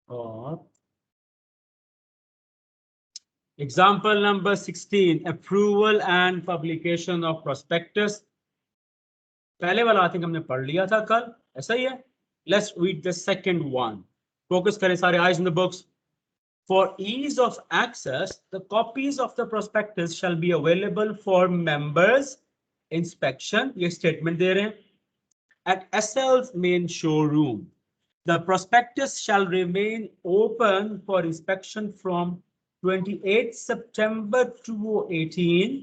और example number 16, approval and publication of prospectus. पहले वाला आई थिंक हमने पढ़ लिया था कल, ऐसा ही है। Let's read the second one. Focus करें सारे, eyes in the books. For ease of access, the copies of the prospectus shall be available for members inspection, ये statement दे रहे हैं, at SL's main showroom. The prospectus shall remain open for inspection from 28 September 2018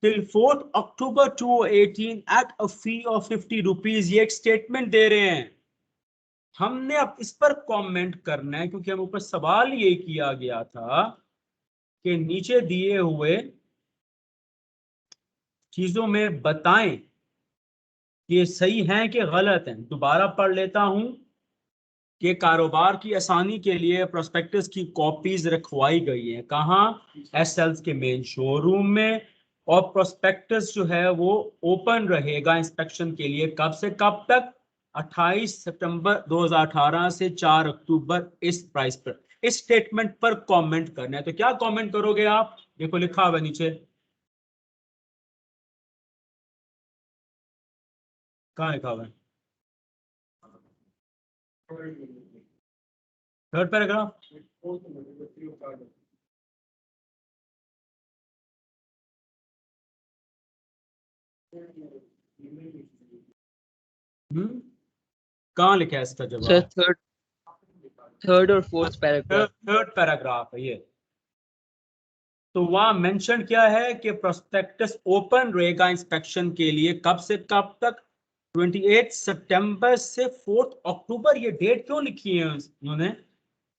till 4th October 2018 at a fee of 50 rupees. ये एक statement दे रहे हैं। हमने अब इस पर कमेंट करना है क्योंकि हम ऊपर सवाल ये किया गया था कि नीचे दिए हुए चीजों में बताएं कि ये सही है कि गलत है। दोबारा पढ़ लेता हूं कि कारोबार की आसानी के लिए प्रोस्पेक्टस की कॉपीज रखवाई गई हैं। कहां? एसएल्स के मेन शोरूम में। और प्रोस्पेक्टस जो है वो ओपन रहेगा इंस्पेक्शन के लिए कब से कब तक? 28 सितंबर 2018 से 4 अक्टूबर इस प्राइस पर। इस स्टेटमेंट पर कमेंट करना है। तो क्या कमेंट करोगे आप? देखो लिखा हुआ नीचे, कहाँ लिखा हुआ है? Third paragraph. कहाँ लिखा है इसका जवाब? थर्ड और फोर्थ पैराग्राफ। थर्ड पैराग्राफ है ये। तो वहां मेंशन क्या है कि प्रोस्पेक्टस ओपन रहेगा इंस्पेक्शन के लिए कब से कब तक? 28 सितंबर से 4 अक्टूबर। ये डेट क्यों लिखी है उन्होंने?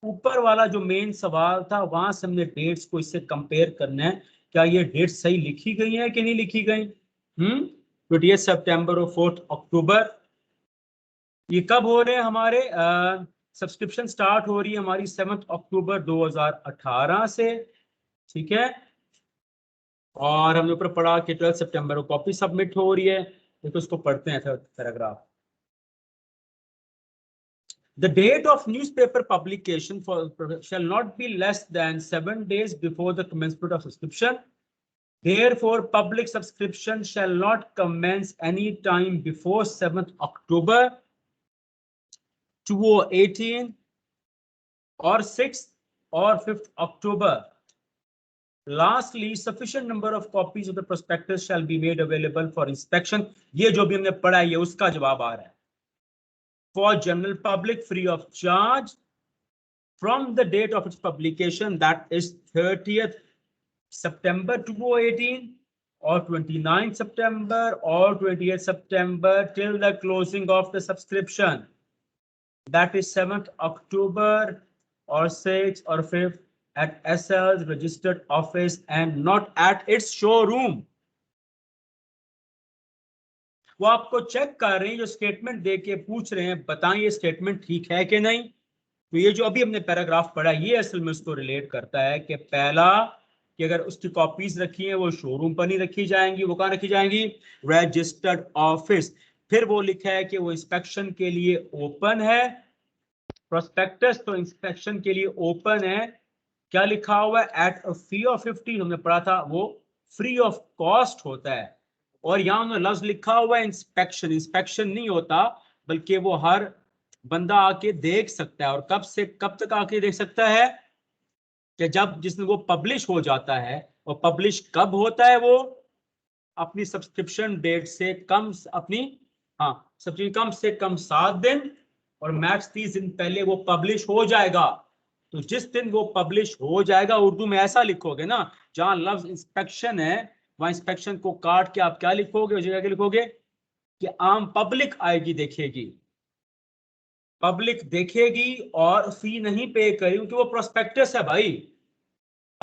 ऊपर वाला जो मेन सवाल था वहां से हमने डेट्स को इससे कंपेयर करना है, क्या ये डेट सही लिखी गई है कि नहीं लिखी गई। 28 सितंबर और 4 अक्टूबर। ये कब हो रहे हैं हमारे? सब्सक्रिप्शन स्टार्ट हो रही है हमारी 7 अक्टूबर 2018 से, ठीक है। और हमने ऊपर पढ़ा कि 12 सितंबर को कॉपी सबमिट हो रही है। देखो इसको पढ़ते हैं paragraph. The date of newspaper publication shall not be less than 7 days before the commencement of subscription. Therefore, public subscription shall not commence any time before 7th October 2018 or 6th or 5th October. Lastly, sufficient number of copies of the prospectus shall be made available for inspection. ये जो भी हमने पढ़ा है ये उसका जवाब आ रहा है। For general public free of charge from the date of its publication, that is 30th September 2018 or 29th September or 28th September till the closing of the subscription, that is 7th October or 6th or 5th at SL's registered office and not at its showroom. वो आपको check कर रहे हैं, जो statement दे के पूछ रहे हैं बताएं ये स्टेटमेंट ठीक है कि नहीं। तो ये जो अभी हमने पैराग्राफ पढ़ा ये असल में उसको रिलेट करता है कि पहला कि अगर उसकी कॉपीज रखी हैं वो शोरूम पर नहीं रखी जाएंगी, वो कहाँ रखी जाएंगी? Registered office. फिर वो लिखा है कि वो इंस्पेक्शन के लिए ओपन है। प्रोस्पेक्टस तो इंस्पेक्शन के लिए ओपन है। क्या लिखा हुआ है? एट अ फी ऑफ 50, हमने पढ़ा था वो फ्री ऑफ कॉस्ट होता है। और यहाँ उन्होंने लफ्ज लिखा हुआ है इंस्पेक्शन। इंस्पेक्शन नहीं होता बल्कि वो हर बंदा आके देख सकता है। और कब से कब तक आके देख सकता है? कि जब जिसमें वो पब्लिश हो जाता है। और पब्लिश कब होता है? वो अपनी सब्सक्रिप्शन डेट से कम, अपनी सब्सक्रिप्शन कम से कम 7 दिन और मैक्स 30 दिन पहले वो पब्लिश हो जाएगा। तो जिस दिन वो पब्लिश हो जाएगा, उर्दू में ऐसा लिखोगे ना, जहां लफ्ज इंस्पेक्शन है वहां इंस्पेक्शन को काट के आप क्या लिखोगे? उस जगह क्या लिखोगे कि आम पब्लिक आएगी, देखेगी, पब्लिक देखेगी और फी नहीं पे करी क्योंकि वो प्रोस्पेक्टस है भाई।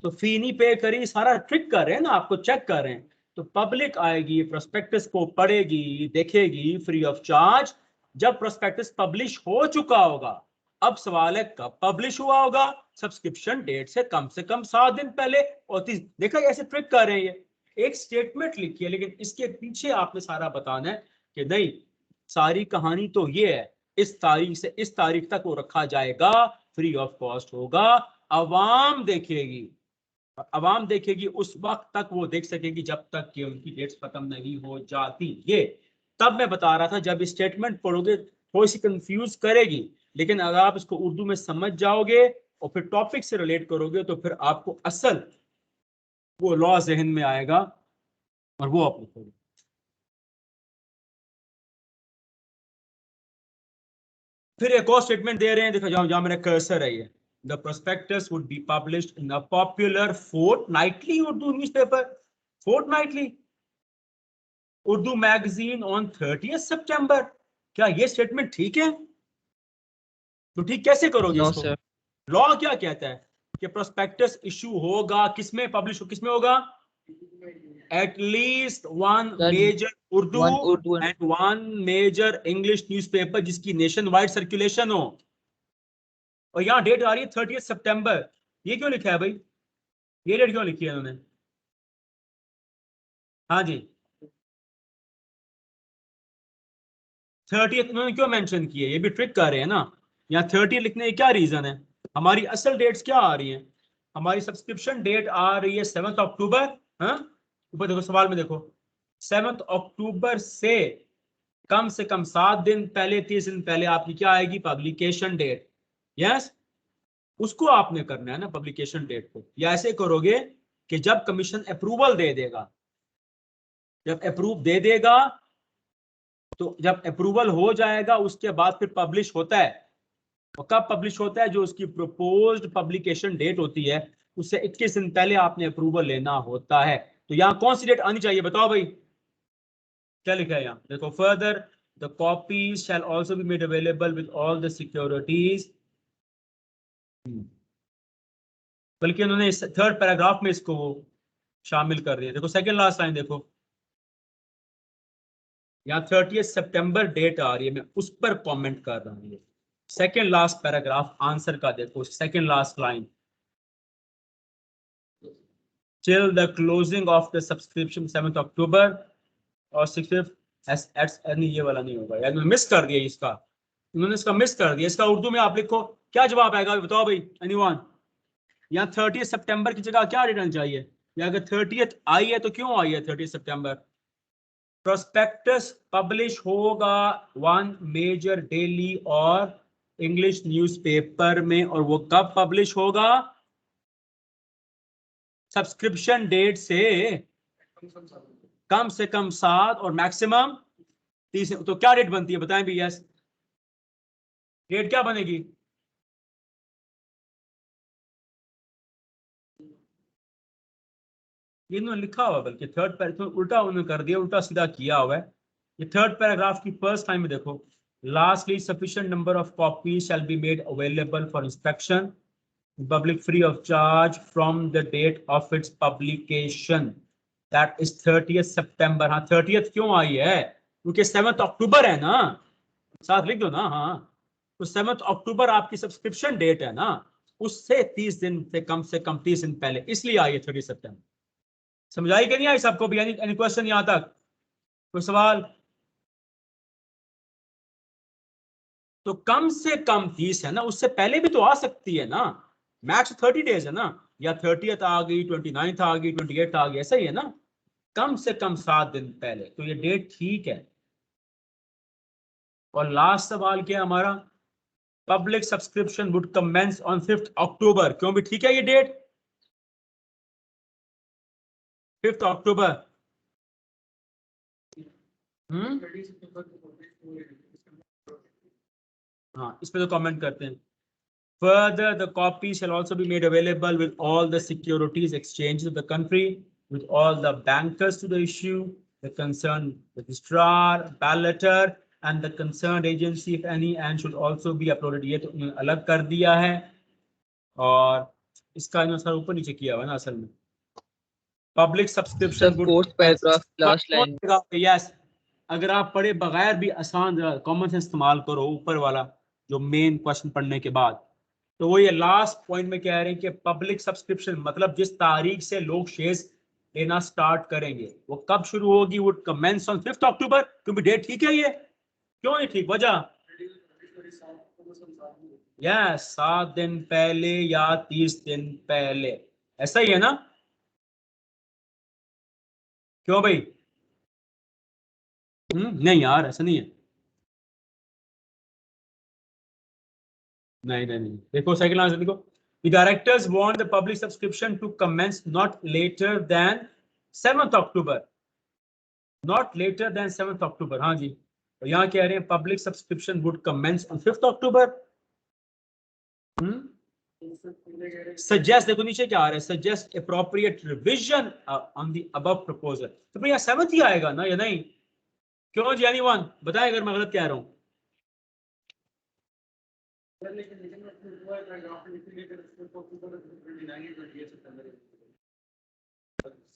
तो फी नहीं पे करी, सारा ट्रिक कर रहे हैं ना, आपको चेक कर रहे हैं। तो पब्लिक आएगी, प्रोस्पेक्टस को पढ़ेगी, देखेगी फ्री ऑफ चार्ज जब प्रोस्पेक्टस पब्लिश हो चुका होगा। अब सवाल है कब पब्लिश हुआ होगा? सब्सक्रिप्शन डेट से कम 7 दिन पहले। और देखा ऐसे ट्रिक कर रहे हैं। ये एक स्टेटमेंट लिखी है लेकिन इसके पीछे आपने सारा बताना है कि नहीं, सारी कहानी तो ये है, इस तारीख से इस तारीख तक वो रखा जाएगा फ्री ऑफ कॉस्ट होगा। अवाम देखेगी, अवाम देखेगी उस वक्त तक वो देख सकेगी जब तक कि उनकी डेट्स खत्म नहीं हो जाती। ये तब मैं बता रहा था जब स्टेटमेंट पढ़ोगे थोड़ी सी कंफ्यूज करेगी, लेकिन अगर आप इसको उर्दू में समझ जाओगे और फिर टॉपिक से रिलेट करोगे तो फिर आपको असल वो लॉ जहन में आएगा और वो आप लिखोगे। फिर एक और स्टेटमेंट दे रहे हैं, देखो जहां मेरा कर्सर है ये, the prospectus would be published in a popular fortnightly Urdu newspaper, fortnightly Urdu magazine on 30 सितंबर। क्या ये स्टेटमेंट ठीक है? तो ठीक कैसे करोगे No, इसको? sir. लॉ क्या कहता है कि प्रोस्पेक्टस इशू होगा, किसमें पब्लिश हो, किसमें होगा? At least one Sir, major Urdu one Urdu and and one major English newspaper जिसकी नेशन वाइड सर्कुलेशन हो। और यहाँ डेट आ रही है 30 सितंबर। ये क्यों लिखा है भाई? ये डेट क्यों लिखी है उन्होंने? हाँ जी, 30 उन्होंने क्यों मेंशन की है? ये भी ट्रिक कर रहे हैं ना। यहाँ 30 लिखने की क्या रीजन है? हमारी असल डेट्स क्या आ रही हैं? हमारी सब्सक्रिप्शन डेट आ रही है 7 अक्टूबर। हाँ, ऊपर देखो सवाल में देखो, 7 अक्टूबर से कम 7 दिन पहले, 30 दिन पहले आपकी क्या आएगी? Publication date. यस, उसको आपने करना है ना पब्लिकेशन डेट को। या ऐसे करोगे कि जब कमीशन अप्रूवल दे देगा, जब अप्रूव दे देगा तो जब अप्रूवल हो जाएगा उसके बाद फिर पब्लिश होता है। और कब पब्लिश होता है? जो उसकी प्रपोज्ड पब्लिकेशन डेट होती है उससे 21 दिन पहले आपने अप्रूवल लेना होता है। तो यहाँ कौन सी डेट आनी चाहिए बताओ भाई? क्या लिखा है यहाँ देखो, further the copies shell also be made available with all the securities. बल्कि उन्होंने इस थर्ड पैराग्राफ में इसको शामिल कर दिया। देखो सेकंड लास्ट लाइन देखो, यहाँ 30 सितंबर डेट आ रही है, मैं उस पर कमेंट कर रहा हूँ। सेकंड लास्ट पैराग्राफ आंसर का देखो, second last line, till the closing of the subscription 7th October और 6th ये वाला नहीं होगा यार, मिस कर दिया इसका, उन्होंने इसका मिस कर दिया। इसका उर्दू में आप लिखो, क्या जवाब आएगा बताओ भाई? एनीवन? यहाँ 30 सितंबर की जगह क्या रिटर्न चाहिए? या अगर 30th आई है तो क्यों आई है 30 सितंबर? प्रोस्पेक्टस पब्लिश होगा वन मेजर डेली और इंग्लिश न्यूज़पेपर में, और वो कब पब्लिश होगा? सब्सक्रिप्शन डेट से कम 7 और मैक्सिमम 30। तो क्या डेट बनती है बताएं भी? यस, डेट क्या बनेगी? ये इन्होंने लिखा हुआ, बल्कि थर्ड पैराग्राफ उल्टा उन्होंने कर दिया, उल्टा सीधा किया हुआ है। ये थर्ड पैराग्राफ की फर्स्ट टाइम में देखो, lastly sufficient number of copies shall be made available for inspection public free of charge from the date of its publication, that is 30 September. हाँ 30 क्यों आई है? क्योंकि 7 अक्टूबर है ना, साथ लिख दो ना। हाँ, तो 7 अक्टूबर आपकी सब्सक्रिप्शन डेट है ना, उससे 30 दिन से कम 30 दिन पहले, इसलिए आई है 30 सितंबर। समझाई कि नहीं आई सबको भी? एनी क्वेश्चन यहां तक? कोई सवाल? तो कम से कम 30 है ना, उससे पहले भी तो आ सकती है ना। मैक्स 30 डेज है ना, या 30th आ गई, 29th आ गई, 28th आ गई, ऐसा ही है ना। कम से कम 7 दिन पहले, तो ये डेट ठीक है। और लास्ट सवाल क्या है हमारा? Public subscription would commence on 5th October, क्यों भी ठीक है ये डेट? 5th अक्टूबर। हाँ, इस पे तो कमेंट करते हैं। Further, the copy shall also be made available with all the securities exchanges of the country, with all the bankers to the issue, the concerned registrar, balloter, and the concerned agency, if any, and should also be uploaded. ये तो उन्होंने अलग कर दिया है, और इसका इन्होंने ऊपर नीचे किया हुआ है ना असल में। Public subscription Sir, fourth paragraph, last line. Yes, अगर आप पढ़े बगैर भी आसान कॉमन सेंस इस्तेमाल करो, ऊपर वाला जो मेन क्वेश्चन पढ़ने के बाद, तो वो ये लास्ट पॉइंट में कह रहे हैं कि पब्लिक सब्सक्रिप्शन मतलब जिस तारीख से लोग शेयर्स लेना स्टार्ट करेंगे वो कब शुरू होगी? वुड कमेंस ऑन 5th अक्टूबर। क्योंकि डेट ठीक है ये? क्यों नहीं ठीक? वजह यस 7 दिन पहले या 30 दिन पहले, ऐसा ही है ना? क्यों भाई? नहीं यार ऐसा नहीं है। नहीं नहीं नहीं, देखो सेकंड आंसर देखो, the directors want the public subscription to commence not later than 7th October, not later than 7th October। हाँ जी, तो यहाँ कह रहे हैं public subscription would commence on 5th October। Suggest, देखो नीचे क्या आ रहा है, suggest appropriate revision on the above proposal, तो भैया 7th ही आएगा ना या नहीं? क्यों जी, एनीवन बताए अगर मैं गलत कह रहा हूँ।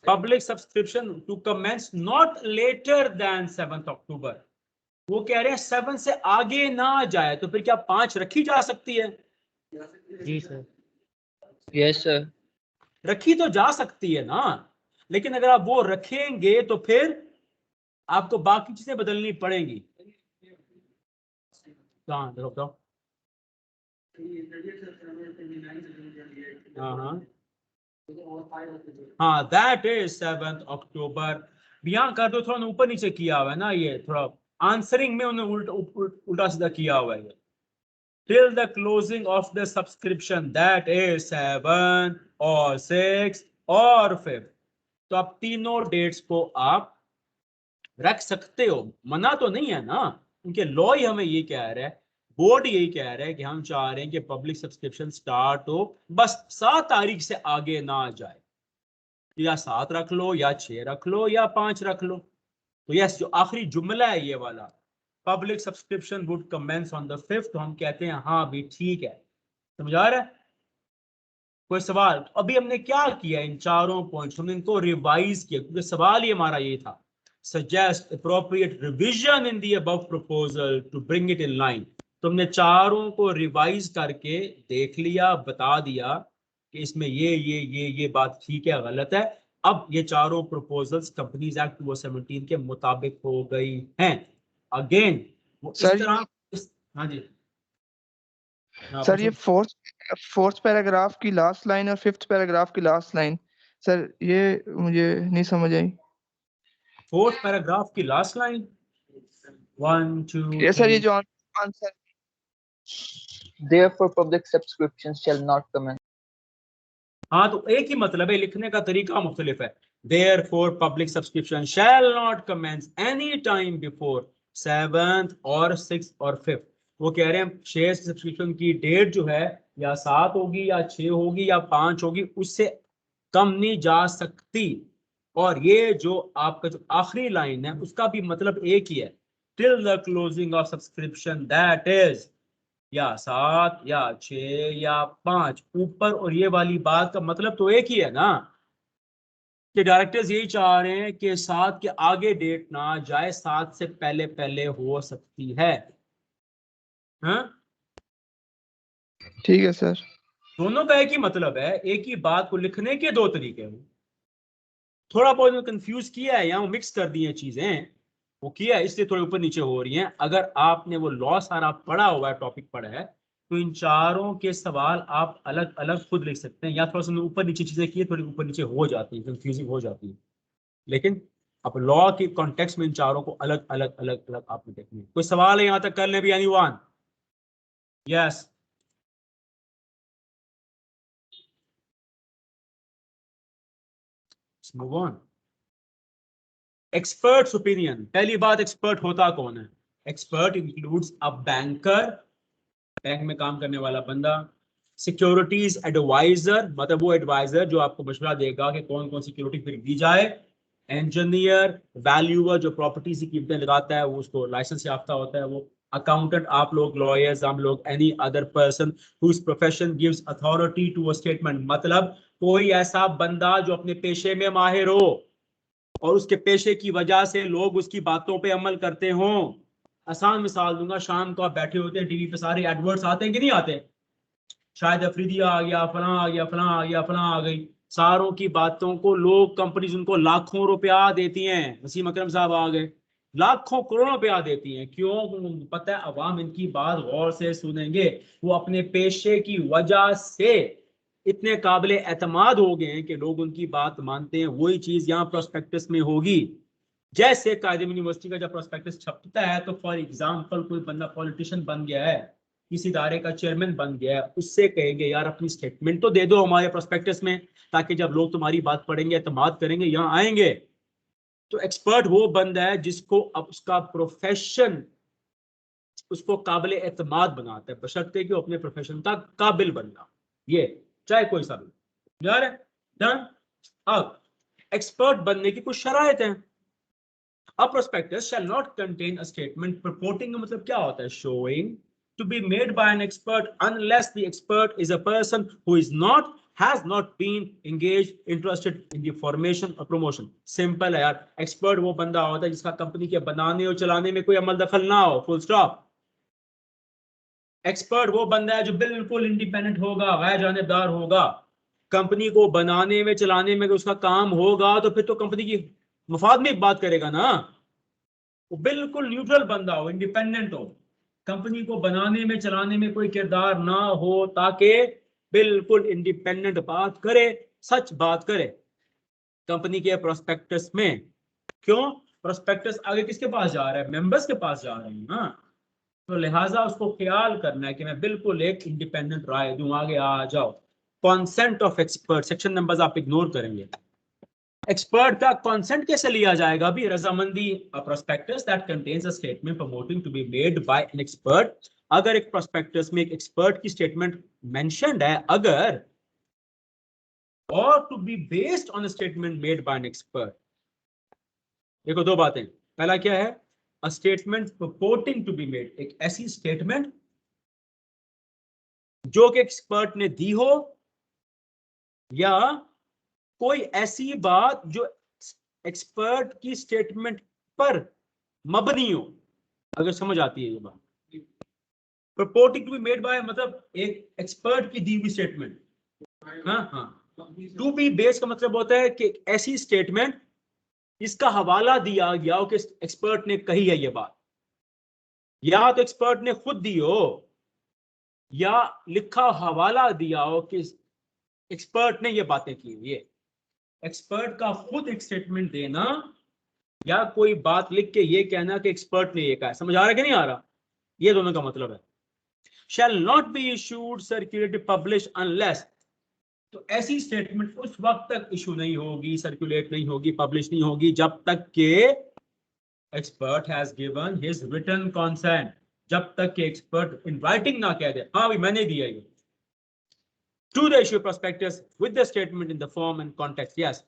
Public subscription to commence not later than 7th October, वो कह रहे हैं 7 से आगे ना जाए, तो फिर क्या 5 रखी जा सकती है? जी सर। Yes sir. रखी तो जा सकती है ना, लेकिन अगर आप वो रखेंगे तो फिर आपको बाकी चीजें बदलनी पड़ेंगी। हाँ बताओ। हाँ दैट इज 7th October। यहाँ कर दो, थोड़ा ऊपर नीचे किया हुआ है ना, ये थोड़ा आंसरिंग में उन्होंने उल्टा सीधा किया हुआ है। Till the closing of the subscription, that is 7 और 6 और 5, तो आप तीनों डेट्स को आप रख सकते हो, मना तो नहीं है ना, उनके लॉ ही हमें ये कह रहा है, बोर्ड यही कह रहा है कि हम चाह रहे हैं कि पब्लिक सब्सक्रिप्शन स्टार्ट हो, बस 7 तारीख से आगे ना जाए, या 7 रख लो या 6 रख लो या 5 रख लो। तो यस, जो आखिरी जुमला है ये वाला, public subscription would commence on the 5th, तो हम कहते हैं हाँ भी ठीक है, समझ आ रहा है? कोई सवाल? तो अभी हमने क्या किया, इन चारों पॉइंट्स हमने इनको रिवाइज किया, क्योंकि सवाल ही हमारा ये था, suggest appropriate revision in the above proposal to bring it in line. तो हमने चारों को रिवाइज करके देख लिया, बता दिया कि इसमें ये बात ठीक है गलत है। अब ये चारों प्रपोजल्स कंपनीज एक्ट 2017 के मुताबिक हो गई हैं। अगेन वो इस तरह हाँ जी सर ये फोर्थ पैराग्राफ की लास्ट लाइन और 5th पैराग्राफ की लास्ट लाइन, सर ये मुझे नहीं समझ आई। 4th पैराग्राफ की लास्ट लाइन 1 2 ये सर ये जो answer, Therefore, public subscriptions shall not commence. हाँ तो एक ही मतलब है, लिखने का तरीका मुख्तलिफ है। Therefore, public subscription shall not commence any time before 7th और 6th और 5th। वो कह रहे हैं शेयर सब्सक्रिप्शन की डेट जो है या 7 होगी या 6 होगी या 5 होगी, उससे कम नहीं जा सकती। और ये जो आपका जो आखिरी लाइन है उसका भी मतलब एक ही है, till the closing of subscription, that is या 7 या 6 या 5, ऊपर और ये वाली बात का मतलब तो एक ही है ना, कि डायरेक्टर्स यही चाह रहे हैं कि 7 के आगे डेट ना जाए, 7 से पहले पहले हो सकती है। हाँ ठीक है सर। दोनों का एक ही मतलब है, एक ही बात को लिखने के दो तरीके हैं। थोड़ा बहुत कंफ्यूज किया है, यहाँ मिक्स कर दी है चीजें, वो किया है इसलिए थोड़े ऊपर नीचे हो रही हैं। अगर आपने वो लॉ सारा पढ़ा हुआ है, टॉपिक पढ़ा है, तो इन चारों के सवाल आप अलग अलग खुद लिख सकते हैं, या थोड़ा सा ऊपर नीचे चीजें की थोड़ी ऊपर नीचे हो जाती है, कंफ्यूजिंग हो जाती है, लेकिन अब लॉ के कॉन्टेक्स्ट में इन चारों को अलग अलग अलग अलग आपने देखनी है। कोई सवाल है यहाँ तक कर ले भी? Anyone? Yes move on. Experts opinion. पहली बात, एक्सपर्ट होता कौन है? Expert includes a banker, bank में काम करने वाला बंदा, सिक्योरिटीज एडवाइजर, मतलब वो एडवाइजर जो आपको मशवरा देगा कि कौन कौन सिक्योरिटी खरीदी जाए, इंजीनियर, वैल्यूअर जो प्रॉपर्टीज की कीमतें लगाता है, वो उसको लाइसेंस याफ्ता होता है, वो अकाउंटेंट, आप लोग लॉयर्स, हम लोग, any other person whose profession gives authority to a statement, मतलब कोई ऐसा बंदा जो अपने पेशे में माहिर हो और उसके पेशे की वजह से लोग उसकी बातों पे अमल करते हों। आसान मिसाल दूंगा, शाम को आप बैठे होते हैं टीवी पे, सारे एडवर्ट्स आते हैं कि नहीं आते? शायद अफरीदी आ गया, फलां आ गया, फलां आ गया, फलां आ गई, सारों की बातों को लोग, कंपनीज उनको लाखों रुपया देती हैं। वसीम अकरम साहब आ गए, लाखों करोड़ों रुपया देती हैं। क्यों? पता है अवाम इनकी बात गौर से सुनेंगे। वो अपने पेशे की वजह से इतने काबिले एतमाद हो गए हैं कि लोग उनकी बात मानते हैं। वही चीज यहाँ प्रोस्पेक्टस में होगी। जैसे कायदे यूनिवर्सिटी का जब प्रोस्पेक्टस छपता है तो फॉर एग्जाम्पल कोई बंदा पॉलिटिशियन बन गया है, किसी इदारे का चेयरमैन बन गया है, उससे कहेंगे यार अपनी स्टेटमेंट तो दे दो हमारे प्रोस्पेक्टस में, ताकि जब लोग तुम्हारी बात पढ़ेंगे एतमाद करेंगे, यहाँ आएंगे। तो एक्सपर्ट वो बंदा है जिसको अब उसका प्रोफेशन उसको काबिल एतमाद बनाता है, बशर्ते कि अपने प्रोफेशन का काबिल बनना, ये चाहे कोई सा भी। यार डन। अब एक्सपर्ट बनने की कुछ शराइत हैं। A prospectus shall not contain a statement purporting का मतलब क्या होता है? Showing to be made by an expert unless the expert is a person who has not been engaged, interested in the formation or promotion. Simple है यार। Expert वो बंदा होता है जिसका कंपनी के बनाने और चलाने में कोई अमल दखल ना हो, फुल स्टॉप। एक्सपर्ट वो बंदा है जो बिल्कुल इंडिपेंडेंट होगा, गैर जानिबदार होगा। कंपनी को बनाने में चलाने में उसका काम होगा तो फिर तो कंपनी की मफाद में बात करेगा ना। वो बिल्कुल न्यूट्रल बंदा हो, इंडिपेंडेंट हो, कंपनी को बनाने में चलाने में कोई किरदार ना हो, ताकि बिल्कुल इंडिपेंडेंट बात करे, सच बात करे कंपनी के प्रोस्पेक्टस में। क्यों? प्रोस्पेक्टस आगे किसके पास जा रहा है? मेंबर्स के पास जा रहे हैं ना। तो लिहाजा उसको ख्याल करना है कि मैं बिल्कुल एक इंडिपेंडेंट राय दूं। आगे आ जाओ। Consent of expert, section numbers आप इग्नोर करेंगे। एक्सपर्ट का कंसेंट कैसे लिया जाएगा? भी रजामंदी। Prospectus that contains a statement promoting to be made by an expert. अगर एक प्रोस्पेक्टस में एक एक्सपर्ट की स्टेटमेंट मेंशन्ड है, अगर और to be based on a statement made by an expert. देखो दो बातें। पहला क्या है? A statement purporting to be made, एक ऐसी स्टेटमेंट जो कि एक्सपर्ट ने दी हो, या कोई ऐसी बात जो एक्सपर्ट की स्टेटमेंट पर मबनी हो। अगर समझ आती है ये बात। प्रपोर्टिंग टू बी मेड बाय मतलब एक एक्सपर्ट की दी हुई स्टेटमेंट। हाँ। टू बी बेस्ड का मतलब होता है कि ऐसी स्टेटमेंट इसका हवाला दिया गया हो कि एक्सपर्ट ने कही है ये बात, या तो एक्सपर्ट ने खुद दी हो, या लिखा हवाला दिया हो कि एक्सपर्ट ने ये बातें की। ये एक्सपर्ट का खुद एक स्टेटमेंट देना, या कोई बात लिख के ये कहना कि एक्सपर्ट ने ये कहा। समझ आ रहा है कि नहीं आ रहा? ये दोनों का मतलब है। Shall not be issued, circulated, publish unless. तो ऐसी स्टेटमेंट उस वक्त तक इशू नहीं होगी, सर्कुलेट नहीं होगी, पब्लिश नहीं होगी, जब तक के expert has given his written consent. जब तक के एक्सपर्ट इन राइटिंग ना कह दे हाँ भाई मैंने दिया ये। To the issue prospectus with the statement in the form and context. Yes.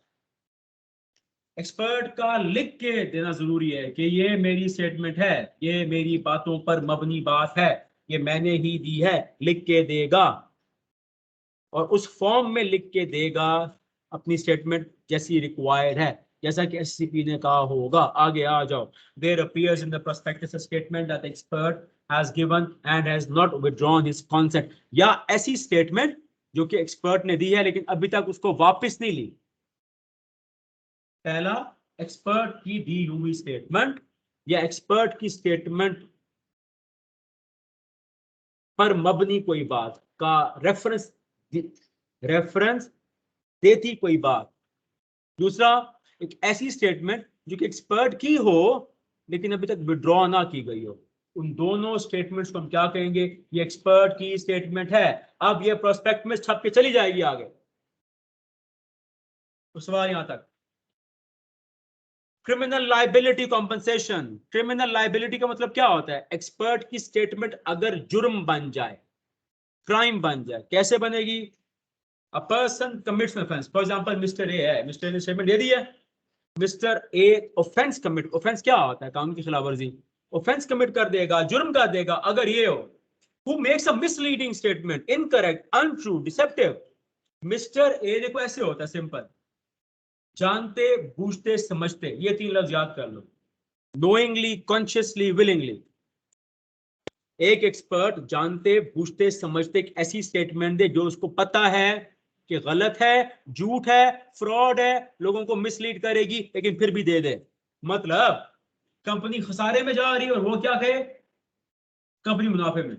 Expert का लिख के देना जरूरी है कि ये मेरी स्टेटमेंट है, ये मेरी बातों पर मबनी बात है, ये मैंने ही दी है, लिख के देगा। और उस फॉर्म में लिख के देगा अपनी स्टेटमेंट जैसी रिक्वायर्ड है, जैसा कि एससीपी ने कहा होगा। आगे आ जाओ। There appears in the prospectus a statement that the expert has given and has not withdrawn his consent. या ऐसी स्टेटमेंट जो कि एक्सपर्ट ने दी है लेकिन अभी तक उसको वापस नहीं ली। पहला, एक्सपर्ट की दी हुई स्टेटमेंट या एक्सपर्ट की स्टेटमेंट पर मबनी कोई बात का रेफरेंस देती कोई बात। दूसरा, एक ऐसी स्टेटमेंट जो कि एक्सपर्ट की हो लेकिन अभी तक विड्रॉ ना की गई हो। उन दोनों स्टेटमेंट्स को हम क्या कहेंगे? ये एक्सपर्ट की स्टेटमेंट है। अब ये प्रोस्पेक्ट में छप के चली जाएगी आगे। तो सवाल यहां तक। Criminal liability compensation. Criminal liability का मतलब क्या होता है? एक्सपर्ट की स्टेटमेंट अगर जुर्म बन जाए, क्राइम बन जाए। कैसे बनेगी? A person commits offence. For example mister A है, मिस्टर ने स्टेटमेंट दे दी है, mister A offence commit. Offence क्या होता है? कानून की खिलाफवर्जी। ऑफेंस कमिट कर देगा, जुर्म कर देगा अगर ये हो। Who makes a misleading statement, incorrect, untrue, deceptive. Mister A देखो ऐसे होता है सिंपल, जानते बूझते समझते, ये तीन लफ्ज याद कर लो। knowingly, consciously, willingly। एक एक्सपर्ट जानते बूझते समझते एक ऐसी स्टेटमेंट दे जो उसको पता है कि गलत है, झूठ है, फ्रॉड है, लोगों को मिसलीड करेगी, लेकिन फिर भी दे दे। मतलब कंपनी खसारे में जा रही है और वो क्या कहे, कंपनी मुनाफे में।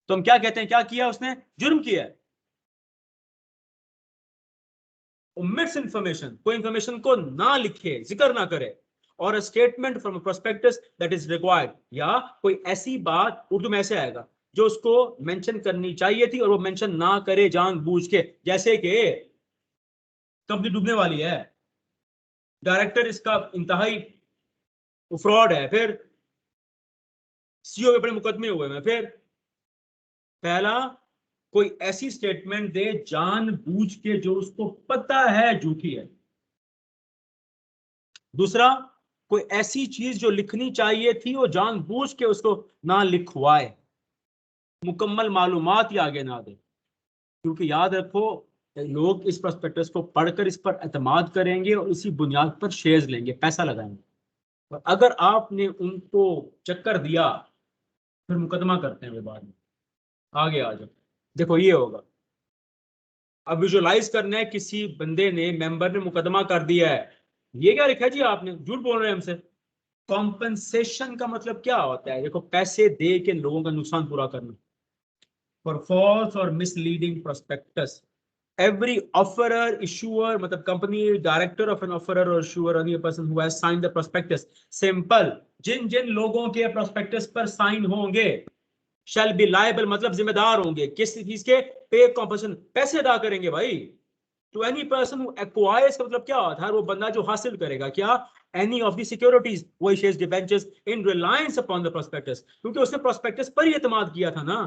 तो हम क्या कहते हैं, क्या किया उसने, जुर्म किया है। मिस इंफॉर्मेशन, कोई इंफॉर्मेशन को ना लिखे, जिक्र ना करे, और statement from prospectus that is required, या कोई ऐसी बात, उर्दू में ऐसे आएगा, जो उसको मेंशन करनी चाहिए थी और वो मेंशन ना करे जानबूझ के। जैसे कि कंपनी डूबने वाली है, डायरेक्टर इसका इंतहाई फ्रॉड है, फिर सीईओ के बड़े मुकदमे हुए हैं, फिर पहला कोई ऐसी स्टेटमेंट दे जानबूझ के जो उसको पता है झूठी है। दूसरा, कोई ऐसी चीज जो लिखनी चाहिए थी वो जानबूझ के उसको ना लिखवाए, मुकम्मल मालूमात ही आगे ना दे। क्योंकि याद रखो, लोग इस प्रोस्पेक्टस को पढ़कर इस पर एतमाद करेंगे और इसी बुनियाद पर शेयर्स लेंगे, पैसा लगाएंगे। और अगर आपने उनको चक्कर दिया, फिर मुकदमा करते हैं वे बाद में। आगे आ जाओ, देखो ये होगा। अब विजुअलाइज करना है, किसी बंदे ने, मेंबर ने मुकदमा कर दिया है, ये क्या लिखा है जी आपने, झूठ बोल रहे हैं हमसे। कॉम्पनसेशन का मतलब क्या होता है, देखो पैसे दे के लोगों का नुकसान पूरा करना। फॉर फॉल्स और misleading prospectus, every offerer issuer मतलब company director of an offerer और issuer any person who has signed the prospectus, simple, जिन जिन लोगों के प्रोस्पेक्टस पर साइन होंगे, शैल बी लायबल मतलब जिम्मेदार होंगे, किस चीज के, पे कॉम्पनसेशन, पैसे अदा करेंगे भाई। To any person who acquires का मतलब क्या होता है, वो बंदा जो हासिल करेगा क्या, एनी ऑफ द सिक्योरिटीज, वो shares debentures in reliance upon the prospectus, क्योंकि उसने प्रोस्पेक्टस पर ही एतमाद किया था ना।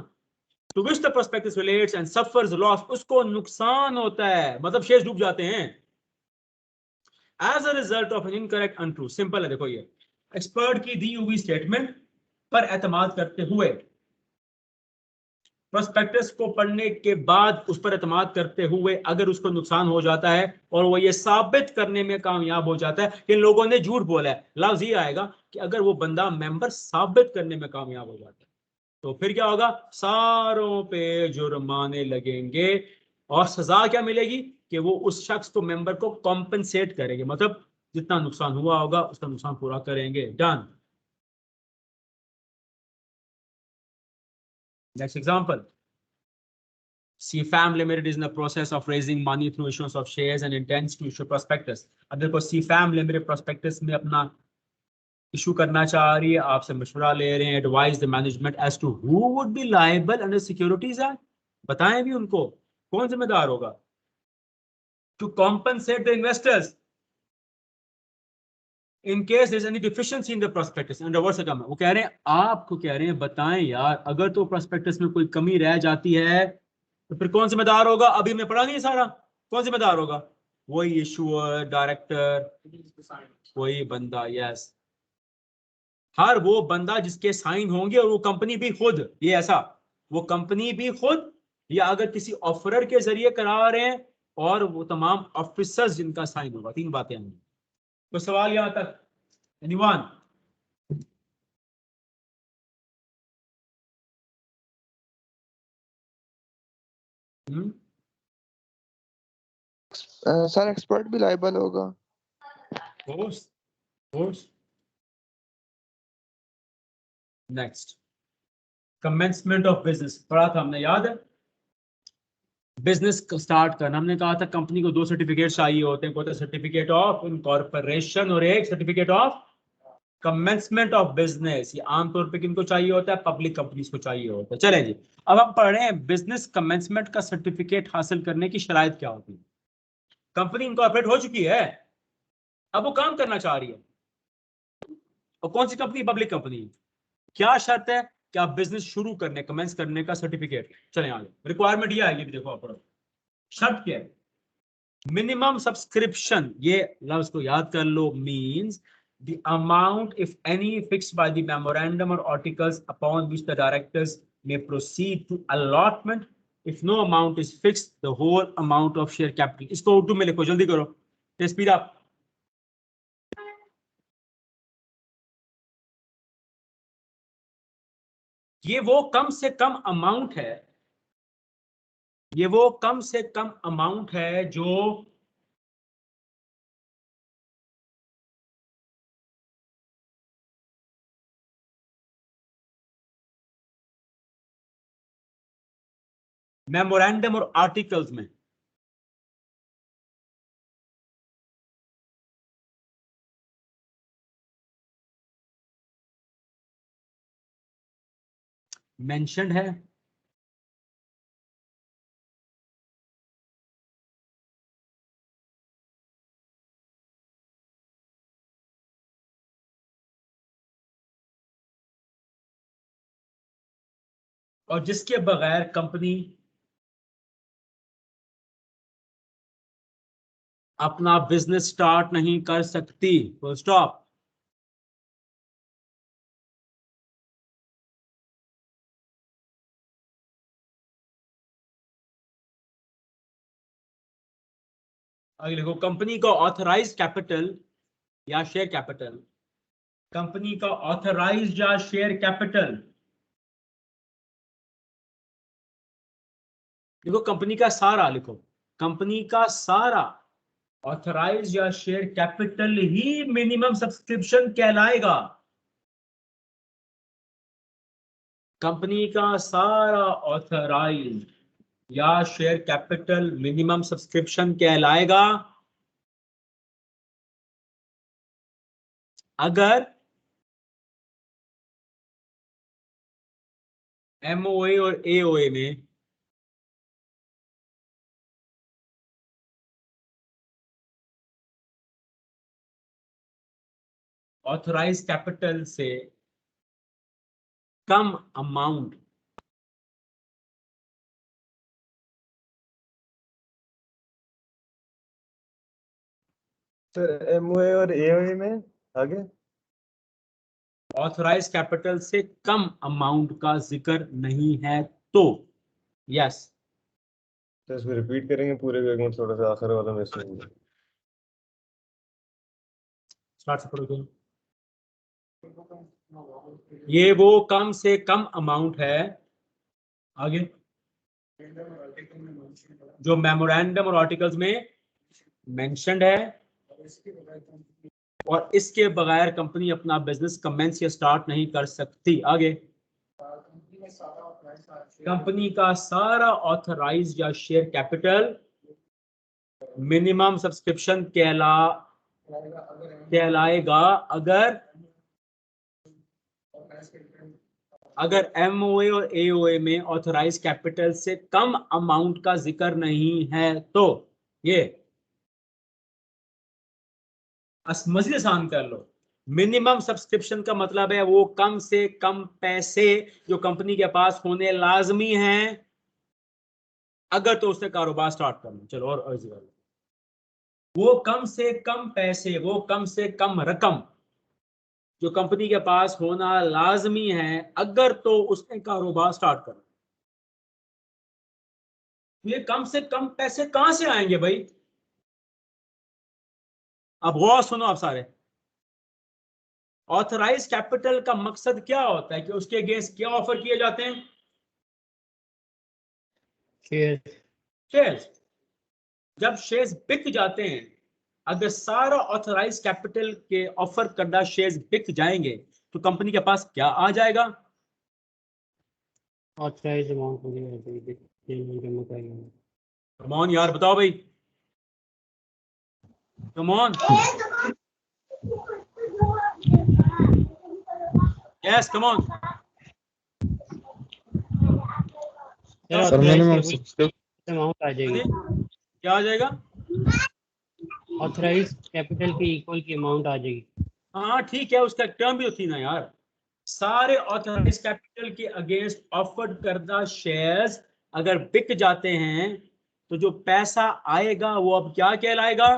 To which the prospectus relates and suffers loss, उसको नुकसान होता है, मतलब शेयर्स डूब जाते हैं as a result of an incorrect untrue. Simple है, देखो ये एक्सपर्ट की दी हुई स्टेटमेंट पर एतमाद करते हुए, प्रोस्पेक्टस को पढ़ने के बाद उस पर एतमाद करते हुए अगर उसको नुकसान हो जाता है और वो ये साबित करने में कामयाब हो जाता है कि लोगों ने झूठ बोला है, लफ्ज ये आएगा कि अगर वो बंदा मेंबर साबित करने में कामयाब हो जाता है, तो फिर क्या होगा, सारों पे जुर्माने लगेंगे और सजा क्या मिलेगी कि वो उस शख्स को, मेंबर को कॉम्पनसेट करेंगे, मतलब जितना नुकसान हुआ होगा उसका नुकसान पूरा करेंगे। Done. Next example, CFAM Limited is in the process of raising money through issuance of shares and intends to issue prospectus। अब देखो CFAM Limited prospectus में अपना इशू करना चाह रही है, आपसे मशवरा ले रहे हैं, advise the management as to who would be liable under securities act, बताएं भी उनको कौन जिम्मेदार होगा, to compensate the investors in case there is any deficiency in the prospectus under what circum. वो कह रहे हैं, आपको कह रहे हैं बताएं यार, अगर तो प्रोस्पेक्टस में कोई कमी रह जाती है तो फिर कौन जिम्मेदार होगा। अभी हमने पढ़ा नहीं सारा, कौन जिम्मेदार होगा, वही इशूअर, डायरेक्टर, वही बंदा, यस, हर वो बंदा जिसके साइन होंगे, और वो कंपनी भी खुद, ये ऐसा, वो कंपनी भी खुद, या अगर किसी ऑफरर के जरिए करा रहे हैं, और वो तमाम ऑफिसर्स जिनका साइन होगा। तीन बातें हैं। तो सवाल यहां तक, एनीवन? सर एक्सपर्ट भी लायबल होगा? नेक्स्ट, कमेंसमेंट ऑफ बिजनेस पढ़ा था हमने, याद है? बिजनेस स्टार्ट करना, हमने कहा था कंपनी को दो सर्टिफिकेट चाहिए होते हैं, कोई सर्टिफिकेट ऑफ इनकॉर्पोरेशन और एक certificate of commencement of business. ये आमतौर पे किनको चाहिए होता है, पब्लिक कंपनीज को चाहिए होता है। चले जी, अब हम पढ़ रहे हैं बिजनेस कमेंसमेंट का सर्टिफिकेट हासिल करने की शराइत क्या होती है। कंपनी इनकॉर्पोरेट हो चुकी है, अब वो काम करना चाह रही है, और कौन सी कंपनी, पब्लिक कंपनी। क्या शर्त है कि आप बिजनेस शुरू करने, कमेंस करने का सर्टिफिकेट। चले आगे, रिक्वायरमेंट ये आएगी, देखो आप पढ़ो, शर्त क्या है, मिनिमम सब्सक्रिप्शन, ये लफ्ज को याद कर लो, means the amount if any fixed by the memorandum or articles upon which the directors may proceed to allotment, if no amount is fixed the whole amount of share capital। इसको उर्दू में लिखो, जल्दी करो, स्पीड अप। ये वो कम से कम amount है, ये वो कम से कम अमाउंट है जो मेमोरेंडम और आर्टिकल्स में मेंशन्ड है। और जिसके बगैर कंपनी अपना बिजनेस स्टार्ट नहीं कर सकती। Full stop. आगे लिखो, कंपनी का ऑथराइज कैपिटल या शेयर कैपिटल, कंपनी का ऑथराइज या शेयर कैपिटल, लिखो कंपनी का सारा, लिखो कंपनी का सारा ऑथराइज या शेयर कैपिटल ही मिनिमम सब्सक्रिप्शन कहलाएगा। कंपनी का सारा ऑथराइज या शेयर कैपिटल मिनिमम सब्सक्रिप्शन कहलाएगा अगर एमओए और एओए में ऑथराइज कैपिटल से कम अमाउंट सर एमओए और एओए में आगे ऑथराइज कैपिटल से कम अमाउंट का जिक्र नहीं है तो यस। तो इसको रिपीट करेंगे पूरे को, एक मिनट थोड़ा सा आखिर वाला मिस हो गया। स्टार्ट से पढ़ो। ये वो कम से कम अमाउंट है, आगे, जो मेमोरेंडम और आर्टिकल्स में मेंशन्ड है और इसके बगैर कंपनी अपना बिजनेस कमेंस या स्टार्ट नहीं कर सकती। आगे, कंपनी का सारा ऑथराइज या शेयर कैपिटल मिनिमम सब्सक्रिप्शन कहलाएगा अगर एमओए और एओए में ऑथराइज कैपिटल से कम अमाउंट का जिक्र नहीं है तो। ये मजीद आसान कर लो। मिनिमम सब्सक्रिप्शन का मतलब है वो कम से कम पैसे जो कंपनी के पास होने लाजमी हैं अगर तो उससे कारोबार स्टार्ट करना। चलो और वो कम से कम पैसे, वो कम से कम रकम जो कंपनी के पास होना लाजमी है अगर तो उसने कारोबार स्टार्ट करना। ये कम से कम पैसे कहां से आएंगे भाई? अब गौर सुनो आप सारे। ऑथराइज कैपिटल का मकसद क्या होता है कि उसके अगेंस्ट क्या ऑफर किए जाते हैं? शेयर्स। जब शेयर्स बिक जाते हैं, अगर सारा ऑथराइज कैपिटल के ऑफर करदा शेयर्स बिक जाएंगे तो कंपनी के पास क्या आ जाएगा? ऑथराइज अमाउंट हो गया। कम ऑन यार, बताओ भाई, come on. Yes come on. Amount आ जाएगी। क्या आ जाएगा? ऑथराइज कैपिटल के इक्वल की अमाउंट आ जाएगी। हाँ ठीक है, उसका टर्म भी होती ना यार। सारे ऑथराइज कैपिटल के अगेंस्ट ऑफर्ड करदा शेयर्स अगर बिक जाते हैं तो जो पैसा आएगा वो अब क्या कहलाएगा?